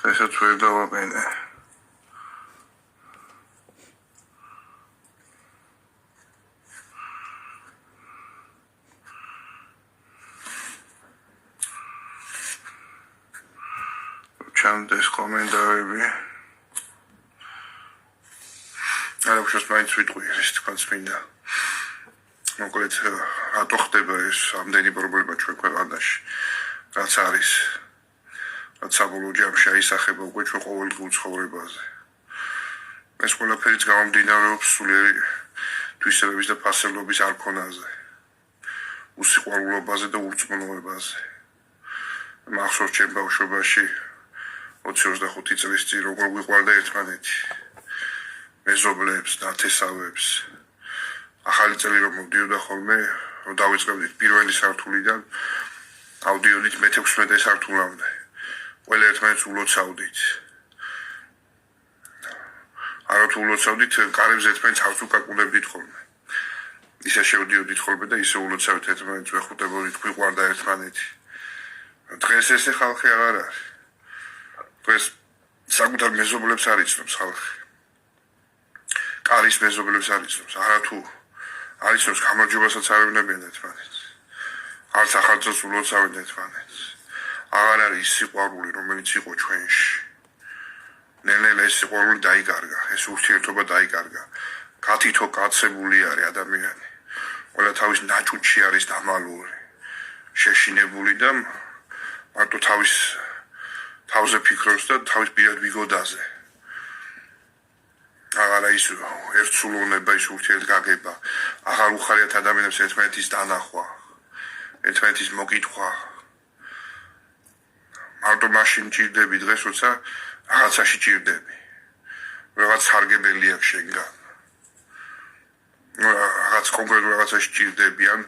დღესაც ვერ დავაყენე. ჩამდეს კომენტარები. არა ვშოს მაინც ვიტყვი ის თქვენს მინდა. მოკლედ რატო ხდება ეს ამდენი პრობლემა ჩვენ ქვეყანაში? რაც არის რაც საბოლოო ჯამში აისახება უკვე ჩვენ ყოველდღიურ ცხოვრებაზე. ეს ყველაფერიც გამომდინარეობს სულიერი თვისებების და ფასეულობის არქონაზე, უსიყვარულობაზე და ურწმუნოებაზე. მახსოვს ჩემ ბავშვობაში 20-25 წლის წინ როგორ გვიყვარდა ერთმანეთი, მეზობლებს, ნათესავებს. ახალი წელი რომ მოდიოდა ხოლმე, რომ დავიწყებდით პირველი სართულიდან, ავდიოდით მე-16 სართულამდე. ყველა ერთმანეთს ულოცავდით. არა თუ ულოცავდით, კარებზე ერთმანეთს არც უკაკუნებდით ხოლმე. ისე შევდიოდით ხოლმე და ისე ულოცავდით ერთმანეთს, ვეხუტებოდით, გვიყვარდა ერთმანეთი. დღეს ესე ხალხი აღარ არის. დღეს საკუთარ მეზობლებს არ იცნობს ხალხი. კარის მეზობლებს არ იცნობს, არა თუ არ იცნობს გამარჯვებასაც არ ეუბნებიან ერთმანეთს. არც ახალწელს ულოცავენ ერთმანეთს. აღარ არის ის სიყვარული, რომელიც იყო ჩვენში. ნელ-ნელა ეს სიყვარული დაიკარგა, ეს ურთიერთობა დაიკარგა. კათითო კაცებული არის ადამიანი. ყველა თავის ნაჭუჭში არის დამალული, შეშინებული და მარტო თავზე ფიქრობს და თავის პირად ვიგოდაზე. აღარა ის ერთსულოვნება, ის ურთიერთგაგება. აღარ უხარიათ ადამიანებს ერთმანეთის დანახვა, ერთმანეთის მოკითხვა. მარტო მაშინ ჭირდები დღეს, როცა რაღაცაში ჭირდები. რაღაც სარგებელი აქვს შენგან. რაღაც კონკრეტულ რაღაცაში ჭირდები, ან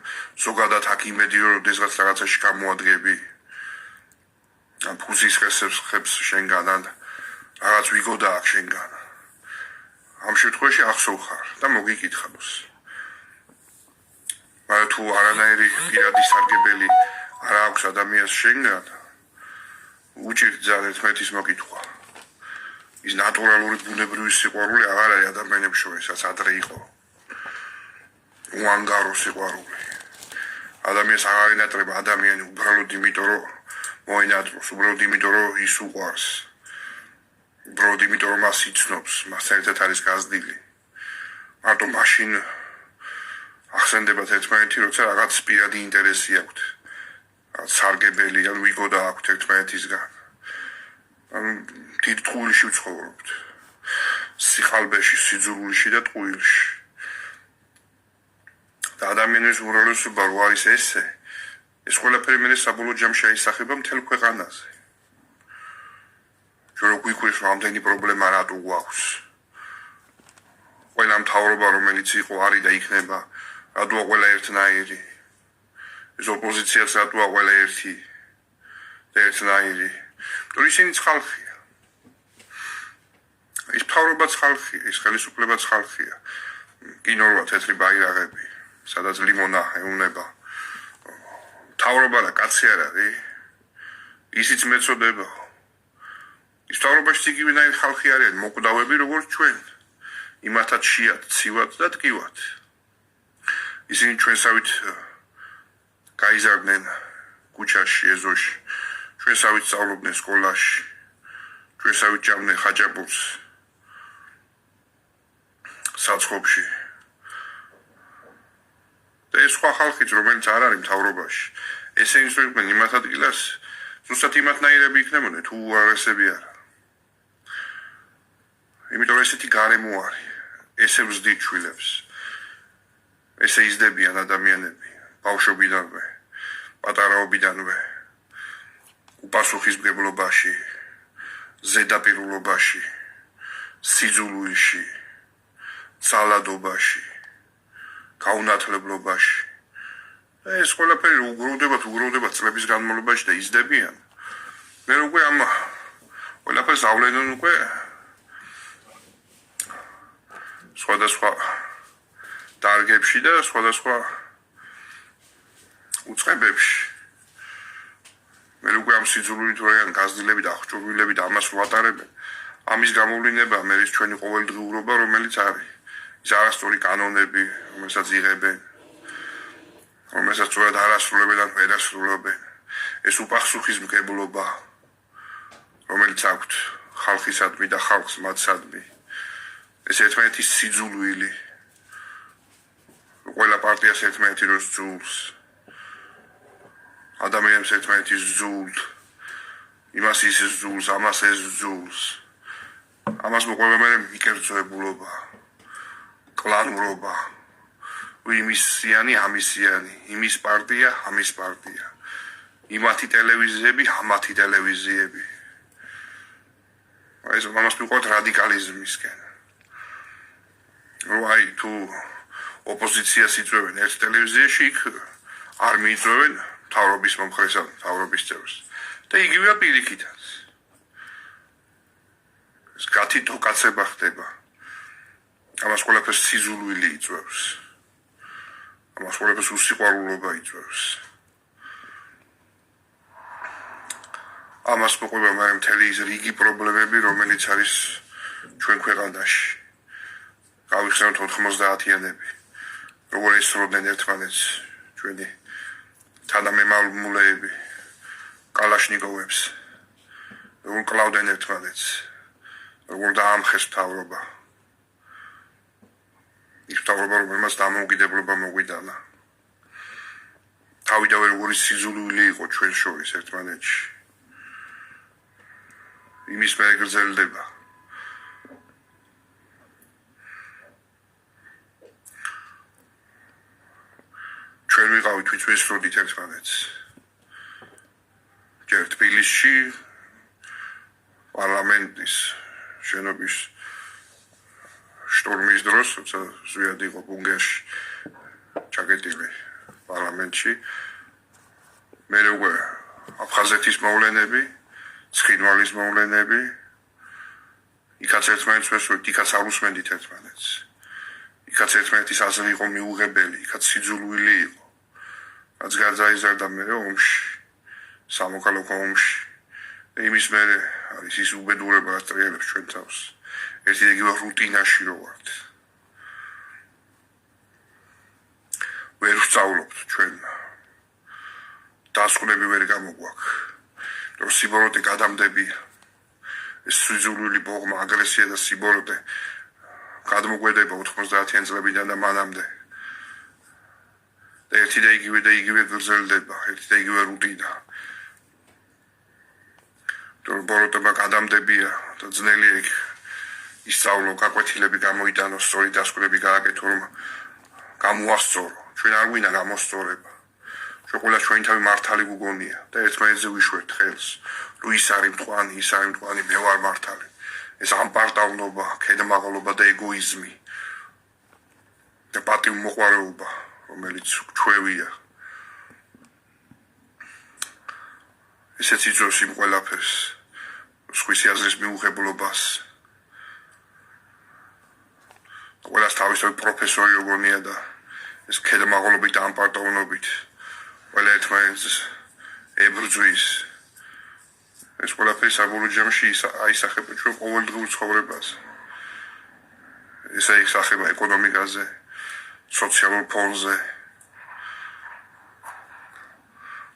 ზოგადად აქ იმედი, რომ როდესღაც რაღაცაში გამოადგები. ან ფუძის ხებს შენგან, ან რაღაც ვიგოდა აქვს შენგან. ამ შემთხვევაში ახსოვ ხარ და მოგიკითხავს. მაგრამ თუ არანაირი პირადი სარგებელი არ აქვს ადამიანს შენგან, უჭირთ ძალიან ერთმანეთის მოკითხვა. ის ნატურალური ბუნებრივი სიყვარული აღარ არის ადამიანებს შორის, რაც ადრე იყო. უანგარო სიყვარული. ადამიანს აღარ ენატრება ადამიანი უბრალოდ იმიტომ, რომ მოენატროს, უბრალოდ იმიტომ, რომ ის უყვარს. უბრალოდ იმიტომ, რომ მას იცნობს, მასთან ერთად არის გაზრდილი. მარტო მაშინ ახსენდებათ ერთმანეთი, როცა რაღაც პირადი ინტერესი აქვთ. რაღაც სარგებელი ან ვიგოდა აქვთ ერთმანეთისგან. ან დიდ ტყუილში ვცხოვრობთ. სიხალბეში, სიძულვილში და ტყუილში. და ადამიანის უმრავლესობა რო არის ესე, ეს ყველაფერი მე საბოლოო ჯამში აისახება მთელ ქვეყანაზე. ჩვენ რო გვიქვრის, რომ ამდენი პრობლემა რატო გვაქვს. ყველა მთავრობა, რომელიც იყო, არის და იქნება, რატოა ყველა ერთნაირი. ეს ოპოზიციაც რატოა ყველა ერთი და ერთნაირი. თუ ისინიც ხალხია. ის მთავრობაც ხალხია, ის ხელისუფლებაც ხალხია. კინოროა თეთრი ბაირაღები, სადაც ლიმონა ეუნება. მთავრობა და კაცი არ არის, ისიც მეწოდება. ის მთავრობაში იგივენაირი ხალხი არიან, მოკვდავები როგორც ჩვენ. იმათაც შეათ, ცივად და ტკივად. ისინი ჩვენსავით გაიზარდნენ ქუჩაში, ეზოში. ჩვენსავით სწავლობდნენ სკოლაში. ჩვენსავით ჭამდნენ ხაჭაპურს საცხობში. და ეს სხვა ხალხიც, რომელიც არ არის მთავრობაში, ესენი სწორებენ იმათ ადგილას, ზუსტად იმათნაირები იქნებოდნენ, თუ უარესები არა. იმიტომ ესეთი გარემო არის, ესე ვზდით შვილებს, ესე იზრდებიან ადამიანები, ბავშვობიდანვე, პატარაობიდანვე, უპასუხისმგებლობაში, ზედაპირულობაში, სიძულვილში, ძალადობაში, გაუნათლებლობაში. ეს ყველაფერი უგროვდება წლების განმავლობაში და იზრდებიან. მე უკვე ამ ყველაფერს ავლენონ უკვე სხვადასხვა დარგებში და სხვადასხვა უწყებებში. მე უკვე ამ სიძულვით ვარიან გაზრდილები და აღჭურვილები და ამას ვატარებენ. ამის გამოვლინება მე ის ჩვენი ყოველდღიურობა, რომელიც არის. ის არასწორი კანონები, რომელსაც იღებენ, რომელსაც სწორად არ ასრულებენ ან ვერ ასრულებენ. ეს უპასუხისმგებლობა, რომელიც აქვთ ხალხისადმი და ხალხს მათსადმი. ეს ერთმანეთის სიძულვილი. ყველა პარტიას ერთმანეთი როს ძულს. ადამიანს ერთმანეთის ძულს. იმას ის ძულს, ამას ეს ძულს. ამას მოყვება მე მიკერძოებულობა. კლანურობა. იმისიანი, ამისიანი, იმის პარტია, ამის პარტია. იმათი ტელევიზიები, ამათი ტელევიზიები. ეს ამას მიყვართ რადიკალიზმისკენ. აი თუ ოპოზიციას იწვევენ ერთ ტელევიზიაში, იქ არ მიიწვევენ მთავრობის მომხრეს ან მთავრობის წევრს. და იგივეა პირიქითაც. ეს გათითო კაცება ხდება. ამას ყველაფერს სიზულვილი იწვევს. ამას ყველაფერს უსიყვარულობა იწვევს. ამას მოყვება მაგრამ მთელი ის რიგი პრობლემები, რომელიც არის ჩვენ ქვეყანაში. გავიხსენოთ 90-იანები. როგორ ესროდნენ ერთმანეთს ჩვენი თანამემამულეები, კალაშნიკოვებს, როგორ კლავდნენ ერთმანეთს, როგორ დაამხეს მთავრობა. ის მთავრობა, რომელმაც დამოუკიდებლობა მოგვიდანა. თავიდანვე როგორი სიზულვილი იყო ჩვენ შორის ერთმანეთში. იმის მერე გრძელდება. ჩვენ ვიყავით ვინც ვესროდით ერთმანეთს. ჯერ თბილისში პარლამენტის შენობის შტორმის დროს, როცა ზვიად იყო ბუნგერში ჩაკეტილი პარლამენტში, მე უკვე აფხაზეთის მოვლენები, ცხინვალის მოვლენები, იქაც ერთმანეთს ვესროდით, იქაც არ უსმენდით ერთმანეთს. იქაც ერთმანეთის აზრი იყო მიუღებელი, იქაც სიძულვილი იყო. რაც გაიზარდა მე ომში, სამოქალაქო ომში. იმის მერე არის ის უბედურება, რაც ტრიალებს ჩვენ თავს. ერთი იგივე რუტინაში რო ვართ. ვერ ვსწავლობთ ჩვენ. დასკვნები ვერ გამოგვაქვს. რომ სიბოროტე გადამდებია. ეს სიძულვილი ბოღმა, აგრესია და სიბოროტე გადმოგვედება 90-იან წლებიდან და მანამდე. და ერთი და იგივე გრძელდება, ერთი და იგივე რუტინა. რომ ბოროტება გადამდებია და ძნელია იქ ისწავლო, გაკვეთილები გამოიტანო, სწორი დასკვნები გააკეთო, რომ გამოასწორო. ჩვენ არ გვინდა გამოსწორება. ჩვენ ყველა ჩვენი თავი მართალი გუგონია და ერთმანეთზე ვიშვერთ ხელს. რომ ის არის მტყვანი, ის არის მტყვანი, მე ვარ მართალი. ეს ამპარტავნობა, ქედმაღლობა და ეგოიზმი და პატივმოყვარეობა, რომელიც ჩვევია. ესეც იწვევს იმ ყველაფერს, სხვისი აზრის მიუღებლობას. ყველას თავისთავად პროფესორი როგორია და ეს ქედმაღლობით და ამპარტავნობით ყველა ერთმანეთს ებრძვის. ეს ყველაფერი საბოლოო ჯამში აისახება ჩვენ ყოველდღიურ ცხოვრებაზე. ეს აისახება ეკონომიკაზე, სოციალურ ფონზე,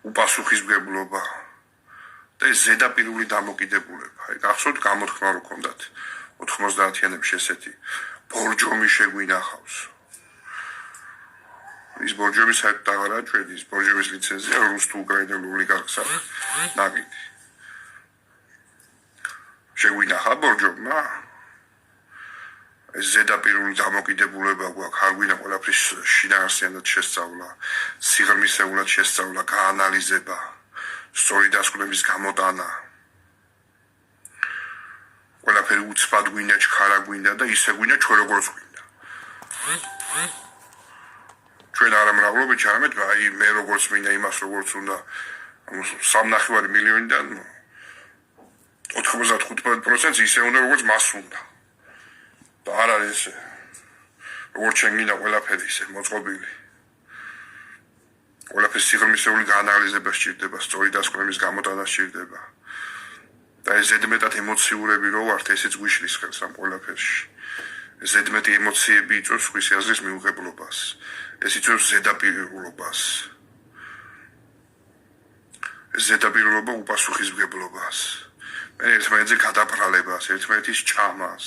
უპასუხისმგებლობა და ეს ზედაპირული დამოკიდებულება. გახსოვთ გამოთქმა რო ქონდათ 90-იანებში ესეთი ბორჯომი შეგვინახავს. ის ბორჯომი საერთოდ აღარაა ჩვენი, ის ბორჯომის ლიცენზია რუსთუ-უკრაინელ ოლიგარქს აქვს ნაკიდი. შეგვინახა ბორჯომმა. ეს ზედაპირული დამოკიდებულება გვაქვს, არ გვინდა ყველაფრის შინაარსიანად შესწავლა, სიღრმისეულად შესწავლა, გაანალიზება, სწორი დასკვნების გამოტანა. ყველაფერი უცბად გვინდა, ჩქარა გვინდა და ისე გვინდა ჩვენ როგორც გვინდა. ჩვენ არ ამრავლებთ, არამედ აი მე როგორც მინდა, იმას როგორც უნდა 3.5 მილიონიდან 95% ისე უნდა როგორც მას უნდა. და არ არის ესე. როგორც შენ გინდა ყველაფერი ისე მოწყობილი. ყველაფერს სიღრმისეული გაანალიზება სჭირდება, სწორი დასკვნების გამოტანა სჭირდება. და ეს ზედმეტად ემოციურები რო ვართ, ესეც გვიშლის ხელს ამ ყველაფერში. ზედმეტი ემოციები იწვევს სხვისი აზრის მიუღებლობას. ეს იწვევს ზედაპირულობას. ზედაპირულობა უპასუხისმგებლობას. ერთმანეთზე გადაბრალებას, ერთმანეთის ჭამას.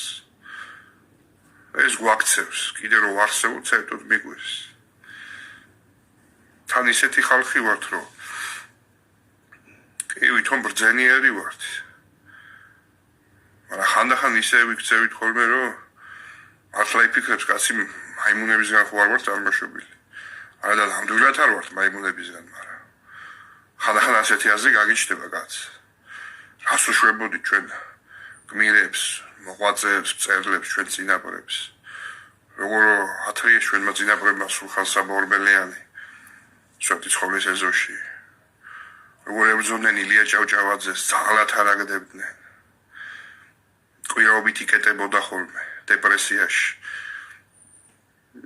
ეს გვაქცევს, კიდე რო ვარსებობ, საერთოდ მიგვირს. თან ისეთი ხალხი ვართ, რომ კი ვითომ ბრძენიერი ვართ. მაგრამ ხანდახან ისე ვიქცევით ხოლმე, რომ მართლა იფიქრებს კაცი მაიმუნებისგან ხო არ ვარ წარმოშობილი. არა და ნამდვილად არ ვარ მაიმუნებისგან, მაგრამ ხანდახან ასეთი აზრი გაგიჩნდება კაც. რას უშვებოდით ჩვენ გმირებს, მოღვაწეებს, მწერლებს, ჩვენ წინაპრებს. როგორ ათრიეს ჩვენმა წინაპრებმა სულხან საბორბელიანი სვეტი ცხოვრების ეზოში. როგორ ებრძოდნენ ილია ჭავჭავაძეს, ძალად არაგდებდნენ. კვირაობით იკეტებოდა ხოლმე დეპრესიაში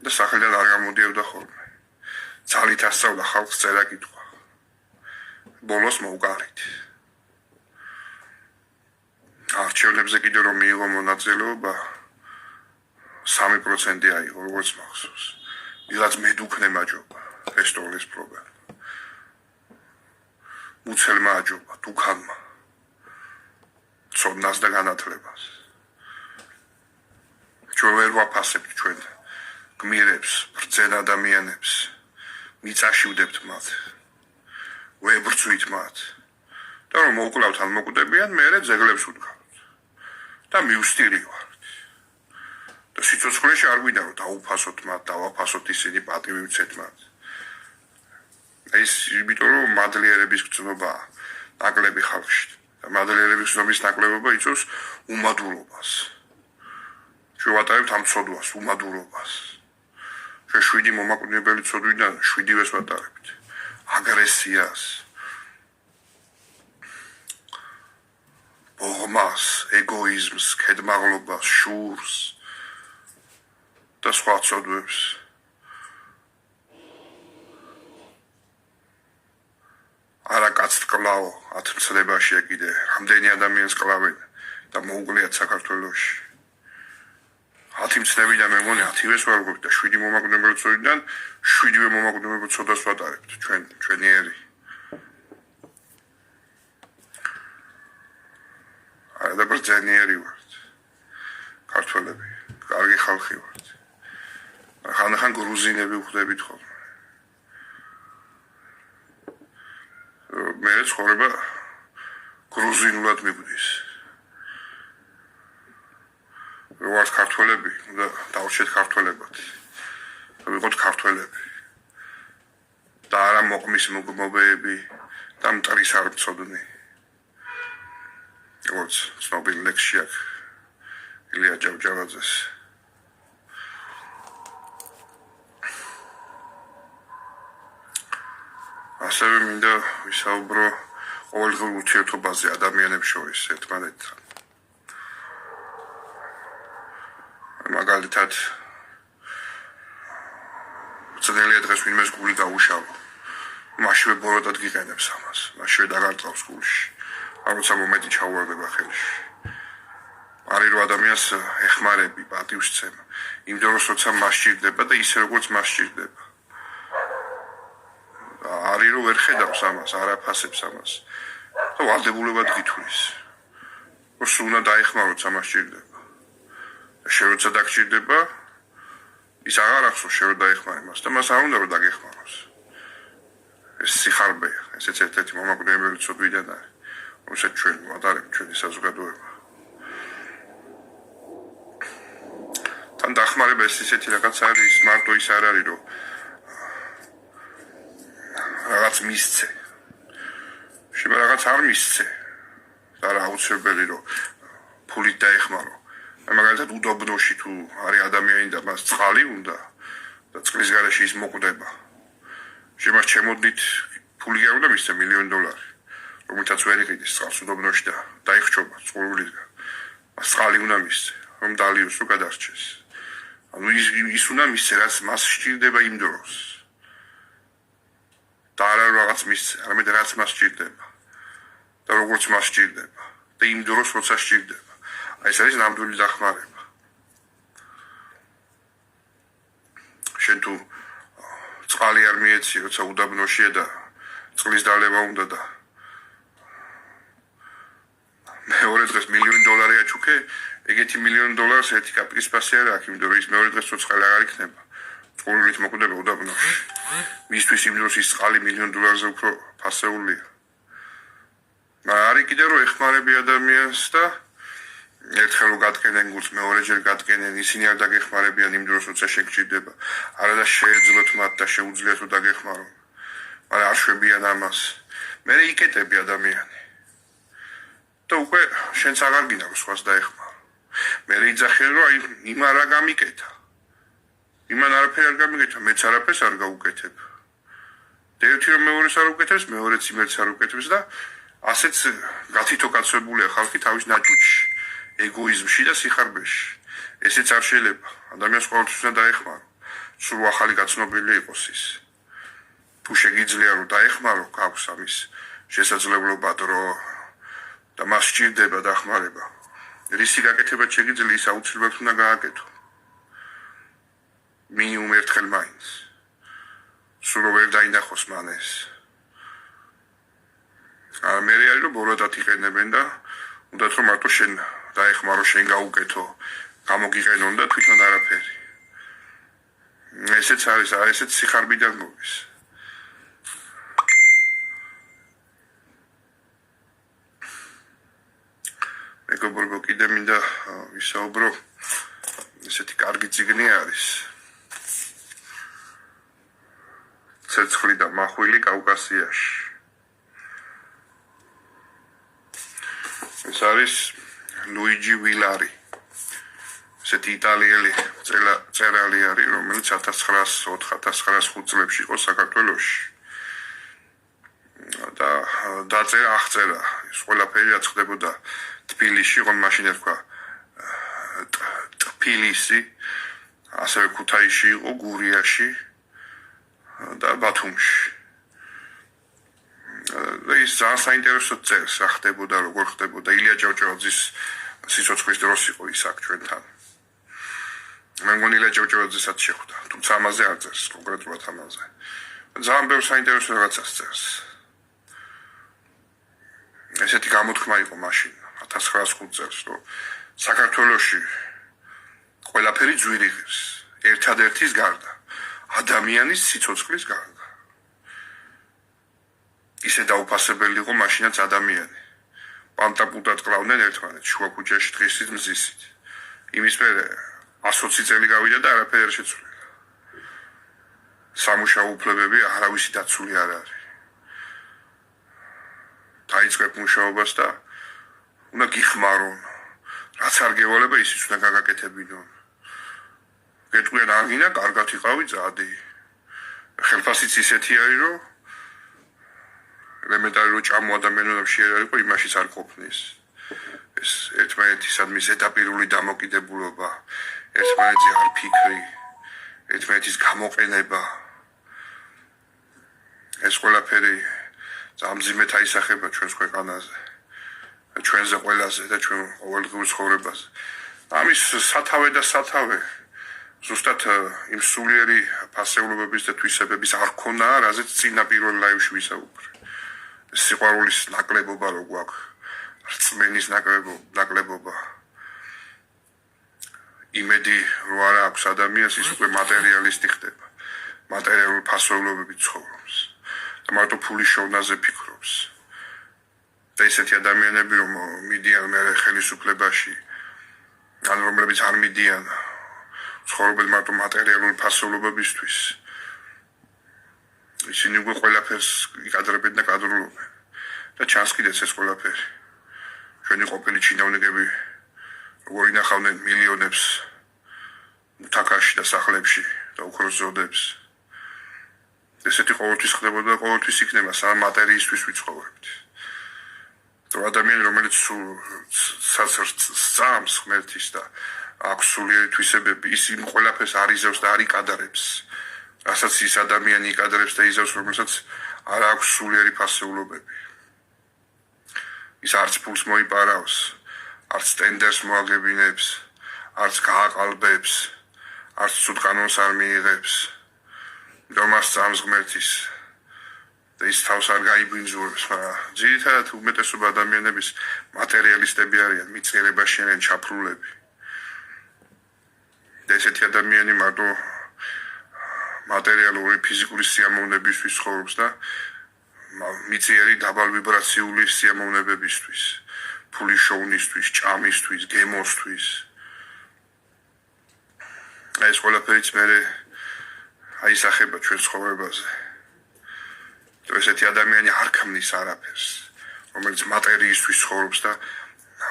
და სახელიდან არ გამოდიოდა ხოლმე. ძალით ასწავლა ხალხს წერა-კითხვა. ბოლოს მოუყარით. არჩევნებზე კიდე რომ მიიღო მონაწილეობა 3% აიღო, როგორც მახსოვს. ვიღაც მედუქნე მაჯობა, ფესტოლის პრობლემა. მუცელმა აჯობა, დუქანმა. ცოდნას და განათლებას. ჩვენ ვერ ვაფასებთ ჩვენ გმირებს, ბრძენ ადამიანებს, მიწაშივდებთ მათ, ვებრძვით მათ. და რომ მოუკლავთ ან მოკვდებიან, მერე ძეგლებს უდგავთ. და მივსტირი ვართ. და სიცოცხლეში არ გვინდა რომ დაუფასოთ მათ, დავაფასოთ ისინი, პატივი ვცეთ მათ. ეს იმიტომ რომ მადლიერების გრძნობა ნაკლები ხალხში. და მადლიერების გრძნობის ნაკლებობა იწვევს უმადურობას. ჩვენ ვატარებთ ამ ცოდვას, უმადურობას. ჩვენ 7 მომაკვდინებელი ცოდვიდან 7-ვეს ვატარებთ. აგრესიას, ბოღმას, ეგოიზმს, ქედმაღლობას, შურს და სხვა ცოდვებს. არა კაც კლავო 10 წლებაშია კიდე რამდენი ადამიანს კლავენ და მოუგლიათ საქართველოში. 10 წლებიდან მე მგონი 10-ვეს ვარგობთ და 7 მომაკვდინებელი ცოდვიდან 7-ვე მომაკვდინებელი ცოდვას ვატარებთ ჩვენიერი. არა და ბრძენიერი ვართ. ქართველები, კარგი ხალხი ვართ. ხანდახან გრუზინები ვხვდებით ხოლმე. მე ცხოვრება გრუზინულად მიგვდის. ვართ ქართველები, და დავრჩეთ ქართველებად. ვიყოთ ქართველები. და არა მოყმის მოგმობეები და მტრის არ მწოდნი. როგორც ცნობილი ლექსი აქვს ილია ჭავჭავაძეს. ასევე მინდა ვისაუბრო ყოველდღიურ ურთიერთობაზე ადამიანებს შორის ერთმანეთთან. მაგალითად ძნელია დღეს ვინმეს გული გაუშალო. მაშინვე ბოროტად გიყენებს ამას, მაშინვე დაგარწავს გულში. როცა მომენტი ჩაუვარდება ხელში. არის რომ ადამიანს ეხმარები, პატივს სცემა. იმ დროს როცა მას სჭირდება და ისე როგორც მას სჭირდება. არის რომ ვერ ხედავს ამას, არ აფასებს ამას. და ვალდებულებად გითვლის. რომ სულ უნდა დაეხმაროთ ამას სჭირდება. და შენ როცა დაგჭირდება, ის აღარ ახსოვს შენ რომ დაეხმარე მას და მას არ უნდა რომ დაგეხმაროს. ეს სიხარბეა, ესეც ერთ-ერთი მომაკვდინებელი ცოდვიდან არის. რომელსაც ჩვენ ვატარებთ ჩვენი საზოგადოება. თან დახმარება ეს ისეთი რაღაც არის, მარტო ის არ არის რომ რაღაც მისცე. შეიძლება რაღაც არ მისცე. და რა აუცილებელი რომ ფულით დაეხმარო. მაგალითად უდობნოში თუ არის ადამიანი და მას წყალი უნდა და წყლის გარეშე ის მოკვდება. შემას ჩემოდით ფული არ უნდა მისცე $1,000,000. რომელთაც ვერ იყიდეს წყალს უდობნოში და დაიხჭობა წყურვილისგან. მას წყალი უნდა მისცე, რომ დალიოს რომ გადარჩეს. ანუ ის უნდა მისცე, რაც მას სჭირდება იმ დროს. და არა რაღაც მისცე, არამედ რაც მას სჭირდება და როგორც მას სჭირდება და იმ დროს როცა სჭირდება. აი ეს არის ნამდვილი დახმარება. შენ თუ წყალი არ მიეცი, როცა უდაბნოშია და წყლის დალევა უნდა და მეორე დღეს $1,000,000 აჩუქე, ეგეთი $1,000,000 ერთი კაპიკის ფასი არ აქვს, იმიტომ რომ ის მეორე დღეს წყალი აღარ იქნება. წყურვით მოკვდება უდაბნოში. მისთვის იმ დროს ის წყალი $1,000,000-ზე უფრო ფასეულია. არის კიდე რომ ეხმარები ადამიანს და ერთხელ რომ გატკენენ გულს, მეორეჯერ გატკენენ, ისინი არ დაგეხმარებიან იმ დროს, როცა შეგჭირდება. არა შეეძლოთ მათ და შეუძლიათ რომ დაგეხმარონ. მაგრამ არ შვებიან ამას. მე იკეტები ადამიანი. და უკვე შენც აღარ გინდა რომ სხვას დაეხმარო. მე იძახიან რომ აი იმ არა გამიკეთა. იმან არაფერი არ გამიკეთა, მეც არაფერს არ გავუკეთებ. და ერთი რომ მეორეს არ უკეთებს, მეორეც იმერც არ უკეთებს და ასეც გათითოკაცებულია ხალხი თავის ნაჭუჭში, ეგოიზმში და სიხარბეში. ესეც არ შეიძლება. ადამიანს ყოველთვის უნდა დაეხმარო. სულ ახალი გაცნობილი იყოს ის. თუ შეგიძლია რომ დაეხმარო, გაქვს ამის შესაძლებლობა დრო და მას სჭირდება დახმარება. რისი გაკეთება შეგიძლია, ის აუცილებლად უნდა გააკეთო. მინიმუმ ერთხელ მაინც. სულ ვერ დაინახოს მან ეს. მე არის რომ ბოროტად იყენებენ და უნდათ რომ მარტო შენ დაეხმარო, შენ გაუკეთო, გამოგიყენონ და თვითონ არაფერი. ესეც არის, ესეც სიხარბიდან მოვის. მეგობრებო, კიდე მინდა ვისაუბრო, ესეთი კარგი წიგნი არის. ცეცხლი და მახვილი კავკასიაში. ეს არის ლუიჯი ვილარი. ესეთი იტალიელი წერალი არის, რომელიც 1904-1905 წლებში იყო საქართველოში. და დაწერა, აღწერა ეს ყველაფერი, რაც ხდებოდა თბილისში, იყო მაშინ ერქვა თბილისი, ასევე ქუთაისში იყო, გურიაში და ბათუმში. ის ძალიან საინტერესო წერს, რა ხდებოდა, როგორ ხდებოდა. ილია ჭავჭავაძის სიცოცხლის დროს იყო ის აქ ჩვენთან. მე მგონი ილია ჭავჭავაძესაც შეხვდა, თუმცა ამაზე არ წერს, კონკრეტულად ამაზე. ძალიან ბევრ საინტერესო რაღაცას წერს. ესეთი გამოთქმა იყო მაშინ 1905 წელს, რომ საქართველოში ყველაფერი ძვირი ღირს, ერთადერთის გარდა, ადამიანის სიცოცხლის გარდა. ისე დაუფასებელი იყო მაშინაც ადამიანი. პანტაპუტად ყლავდნენ ერთმანეთს შუა ქუჩაში დღისით მზისით. იმის მერე 120 წელი გავიდა და არაფერი არ შეცვლილა. სამუშაო უფლებები არავისი დაცული არ არის. დაიწყებ მუშაობას და უნდა გიხმარონ. რაც არ გევალება, ისიც უნდა გაგაკეთებინონ. გეტყვიან აღინა, კარგად იყავი წადი. ხელფასიც ისეთი არის, რომ ელემენტარი რომ ჭამო ადამიანებში არ იყო, იმაშიც არ ყოფნის. ეს ერთმანეთისადმი ზედაპირული დამოკიდებულობა, ერთმანეთზე არ ფიქრი, ერთმანეთის გამოყენება. ეს ყველაფერი ძალიან მძიმედ აისახება ჩვენს ქვეყანაზე, ჩვენზე ყველაზე და ჩვენ ყოველდღიურ ცხოვრებაზე. ამის სათავე და სათავე ზუსტად იმ სულიერი ფასეულობების და თვისებების არ ქონა, რაზეც წინა პირველ ლაივში ვისაუბრე. სიყვარულის ნაკლებობა რო გვაქვს, რწმენის ნაკლებობა. იმედი რო არ აქვს ადამიანს, ის უკვე მატერიალისტი ხდება. მატერიალური ფასეულობებით ცხოვრობს. და მარტო ფულის შოვნაზე ფიქრობს. და ისეთი ადამიანები რომ მიდიან მე ხელისუფლებაში, ან რომლებიც არ მიდიან, ცხოვრობენ მარტო მატერიალური ფასეულობებისთვის. ისინი უკვე ყველაფერს იკადრებენ და კადრულობენ. და ჩანს კიდეც ეს ყველაფერი. ჩვენი ყოფილი ჩინოვნიკები როგორ ინახავდნენ მილიონებს თაკაში და სახლებში და უქროს ზოდებს. ესეთი ყოველთვის ხდებოდა და ყოველთვის იქნება, სამ მატერიისთვის ვიცხოვრებთ. თუ ადამიანი, რომელიც სწამს ღმერთის და აქვს სულიერი თვისებები, ის იმ ყველაფერს არ იზევს და არ იკადრებს. რასაც ის ადამიანი იკადრებს და იზევს, რომელსაც არ აქვს სულიერი ფასეულობები. ის არც ფულს მოიპარავს, არც ტენდერს მოაგებინებს, არც გააყალბებს, არც ცუდ კანონს არ მიიღებს. რომას წამს ღმერთის და ის თავს არ გაიბინძურებს, მაგრამ ძირითადად უმეტესობა ადამიანების მატერიალისტები არიან, მიწიერებაში არიან ჩაფრულები. და ესეთი ადამიანი მარტო მატერიალური ფიზიკური სიამოვნებისთვის ცხოვრობს და მიწიერი დაბალ ვიბრაციული სიამოვნებებისთვის, ფულის შოუნისთვის, ჭამისთვის, გემოსთვის. ეს ყველაფერიც მერე აისახება ჩვენ ცხოვრებაზე. ესეთი ადამიანი არ ქმნის არაფერს, რომელიც მატერიისთვის ცხოვრობს და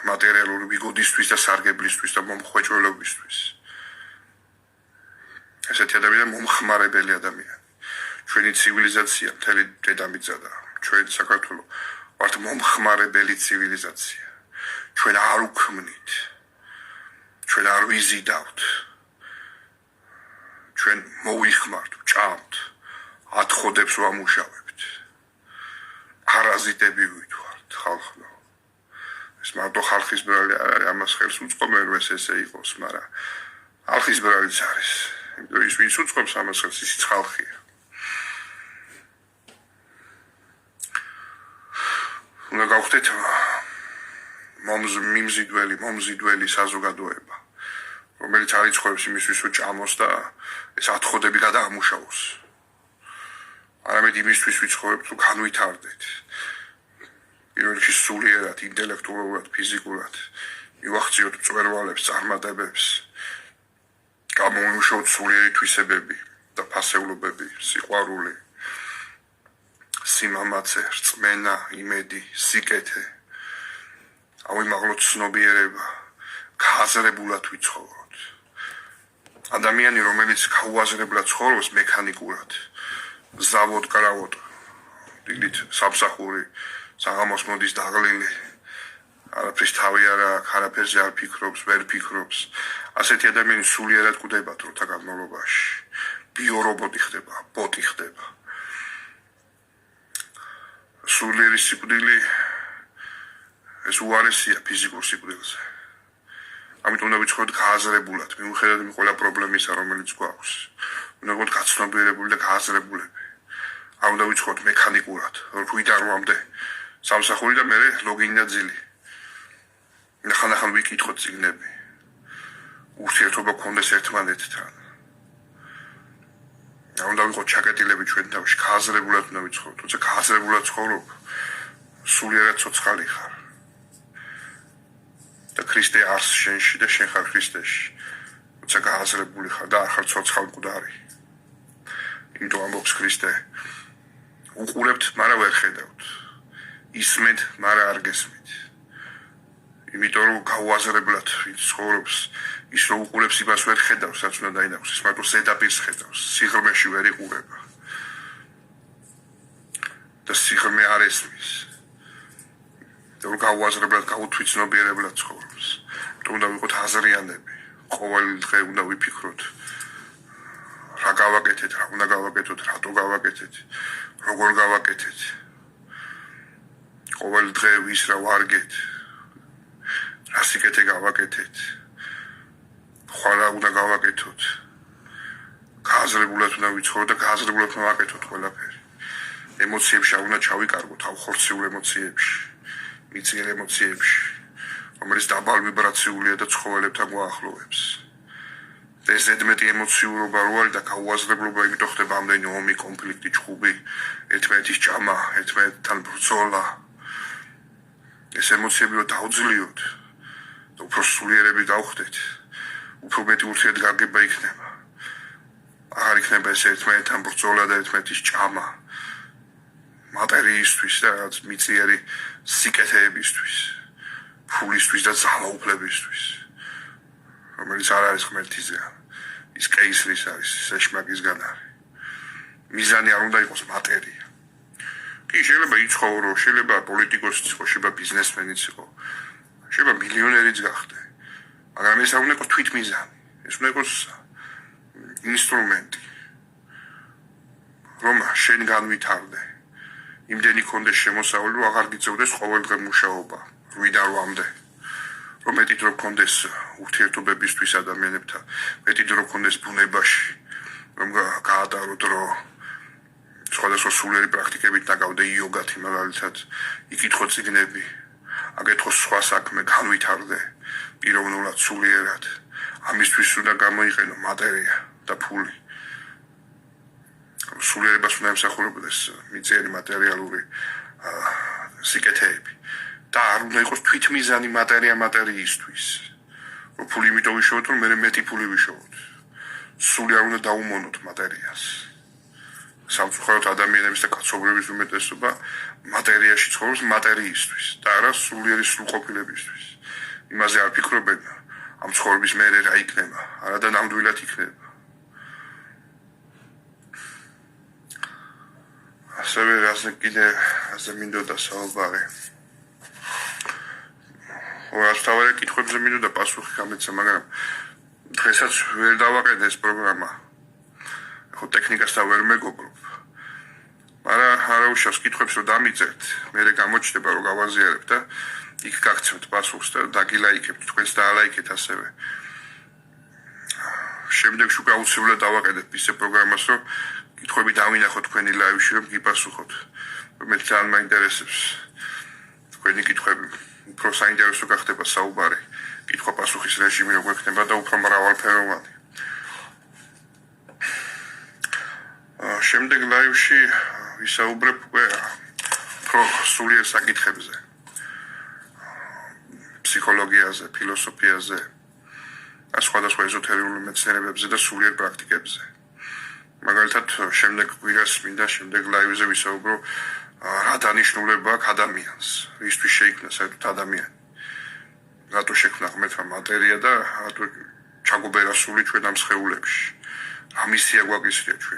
მატერიალური ვიგოდისთვის და სარგებლისთვის და მომხვეჭველობისთვის. ესეთი ადამიანი მომხმარებელი ადამიანი. ჩვენი ცივილიზაცია, მთელი დედამიწა და ჩვენ საქართველო ვართ მომხმარებელი ცივილიზაცია. ჩვენ არ უქმნით, ჩვენ არ ვიზიდავთ, ჩვენ მოვიხმართ, ჭამთ, ათხოვებს ვამუშავებთ. პარაზიტები ვართ, ხალხო. ეს მარტო ხალხის ბრალი არ არის, ამას ხელს უწყობენ, რომ ესე იყოს, მაგრამ ხალხის ბრალიც არის. იმიტომ ის ვინც უწყობს ამას ხელს, ისიც ხალხია. უნდა გავხდეთ მომზიდველი საზოგადოება, რომელიც არ იცხოვებს იმისთვის, რომ ჭამოს და ეს ათხოვები გადაამუშავოს. არამედ იმისთვის ვიცხოვრებთ, რომ განვითარდეთ. პირველ რიგში სულიერად, ინტელექტუალურად, ფიზიკურად მივახციოთ მწვერვალებს, წარმატებებს, გამოვიმუშავოთ სულიერი თვისებები და ფასეულობები, სიყვარული, სიმამაცე, რწმენა, იმედი, სიკეთე. ავიმაღლოთ ცნობიერება, გააზრებულად ვიცხოვროთ. ადამიანი, რომელიც გაუაზრებლად ცხოვრობს მექანიკურად, ზავოდ-კრავოდ, დილით სამსახური, საღამოს მოდის დაღლილი, არაფრის თავი არ აქვს, არაფერზე არ ფიქრობს, ვერ ფიქრობს. ასეთი ადამიანი სულიერად კვდება დროთა განმავლობაში. ბიორობოტი ხდება, ბოტი ხდება. სულიერი სიკვდილი ეს უარესია ფიზიკურ სიკვდილზე. ამიტომ უნდა ვიცხოვროთ გააზრებულად, მიუხედავად ყველა პრობლემისა, რომელიც გვაქვს. უნდა ვიყოთ გაცნობიერებული და გააზრებულები. არ უნდა ვიცხოვროთ მექანიკურად, რქვიდან რვამდე სამსახური და მერე ლოგინი და ძილი. ნახან ვიკითხოთ წიგნები. ურთიერთობა გქონდეს ერთმანეთთან. არ უნდა ვიყოთ ჩაკეტილები ჩვენ თავში, გააზრებულად უნდა ვიცხოვროთ, თუმცა გააზრებულად ცხოვრობ, სულიერად ცოცხალი ხარ. და ქრისტე არს შენში და შენ ხარ ქრისტეში. თუმცა გააზრებული ხარ და არ ხარ ცოცხალმკვდარი. იმიტომ ამბობს ქრისტე, უყურებთ, მაგრამ ვერ ხედავთ. ისმენთ, მაგრამ არ გესმით. იმიტომ რომ გაუაზრებლად ცხოვრობს, ის რომ უყურებს იმას ვერ ხედავს, რაც უნდა დაინახოს, ის მარტო ზედაპირს ხედავს, სიღრმეში ვერ იყურება. და სიღრმე არ ესმის. და რომ გაუაზრებლად, გაუთვითცნობიერებლად ცხოვრობს. იმიტომ უნდა ვიყოთ აზრიანები. ყოველ დღე უნდა ვიფიქროთ, რა გავაკეთეთ, რა უნდა გავაკეთოთ, რატო გავაკეთეთ, როგორ გავაკეთეთ. ყოველ დღე ვის რა ვარგეთ, რა სიკეთე გავაკეთეთ, ხვალა უნდა გავაკეთოთ. გააზრებულად უნდა ვიცხოვროთ და გააზრებულად მოვაკეთოთ ყველაფერი. ემოციებში არ უნდა ჩავიკარგოთ, ავხორციულ ემოციებში, მიწიერ ემოციებში, რომელიც დაბალ ვიბრაციულია და ცხოველებთან გვაახლოვებს. ეს ზედმეტი ემოციურობა რო არის და გაუაზრებლობა, იმიტომ ხდება ამდენი ომი, კონფლიქტი, ჭხუბი, ერთმანეთის ჭამა, ერთმანეთთან ბრძოლა. ეს ემოციები რო დაუძლიოთ და უფრო სულიერები გავხდეთ, უფრო მეტი ურთიერთგარგება იქნება. აღარ იქნება ეს ერთმანეთთან ბრძოლა და ერთმანეთის ჭამა. მატერიისთვის და რაც მიწიერი სიკეთეებისთვის, ფულისთვის და ძალაუფლებისთვის, რომელიც არ არის ღმერთისგან, ის კეისრის არის, სეშმაკისგან არის. მიზანი არ უნდა იყოს მატერია. კი, შეიძლება იცხოვრო, შეიძლება პოლიტიკოსიც იყო, შეიძლება ბიზნესმენიც იყო, შეიძლება მილიონერიც გახდე, მაგრამ ეს არ უნდა იყოს თვითმიზანი, ეს უნდა იყოს ინსტრუმენტი, რომ შენ განვითარდე, იმდენი კონდეს შემოსავალი, რომ აღარ გიწევდეს ყოველდღე მუშაობა 8-დან 8-მდე. რომ მეტი დრო კონდეს ურთიერთობებისთვის ადამიანებთან, მეტი დრო კონდეს ბუნებაში, რომ გაატარო დრო სხვადასხვა სულიერი პრაქტიკებით დაგავდე იოგათი მაგალითად, იკითხო წიგნები, აკითხო სხვა საქმე, განვითარდე პიროვნულად, სულიერად. ამისთვის უნდა გამოიყენო მატერია და ფული. სულიერებას უნდა ემსახურებოდეს მიწიერი მატერიალური სიკეთეები. და არ უნდა იყოს თვითმიზანი მატერიისთვის. რომ ფული იმიტომ ვიშოვოთ, რომ მე მეტი ფული ვიშოვოთ. სული არ უნდა დაუმონოთ მატერიას. სამწუხაროდ ადამიანების და კაცობრიობის უმეტესობა მატერიაში ცხოვრობს მატერიისთვის და არა სულიერი სრულყოფილებისთვის. იმაზე არ ფიქრობენ, ამ ცხოვრების მერე რა იქნება, არადა ნამდვილად იქნება. ასევე რაზე მინდოდა საუბარი. თავარი კითხვებზე მინდოდა პასუხი გამეცა, მაგრამ დღესაც ვერ დავაყენე ეს პროგრამა. ხო ტექნიკასთან ვერ მეგობრობ. მაგრამ არაუშავს კითხვებს რომ დამიწერთ, მერე გამოჩნდება რომ გავაზიარებ და იქ გაგცემთ პასუხს და დაგილაიქებთ, თქვენს დაალაიქეთ ასევე. შემდეგში უკვე აუცილებლად დავაყენებ ისე პროგრამას, რომ კითხვები დავინახოთ თქვენი ლაივში, რომ გიპასუხოთ. მე ძალიან მაინტერესებს თქვენი კითხვები. უფრო საინტერესო გახდება საუბარი, კითხვა-პასუხის რეჟიმი როგორ იქნება და უფრო მრავალფეროვანი. შემდეგ ლაივში ვისაუბრებ უკვე უფრო სულიერ საკითხებზე. ფსიქოლოგიაზე, ფილოსოფიაზე, სხვადასხვა ეზოთერიული მეცნიერებებზე და სულიერ პრაქტიკებზე. მაგალითად, შემდეგ კვირას მინდა შემდეგ ლაივზე ვისაუბრო რა დანიშნულება აქვს ადამიანს, რისთვის შეიქმნა საერთოდ ადამიანი. რატო შექმნა ღმერთმა მატერია და რატო ჩაგუბერა სული ჩვენ ამ სხეულებში. რა მისია გვაკისრია ჩვენ.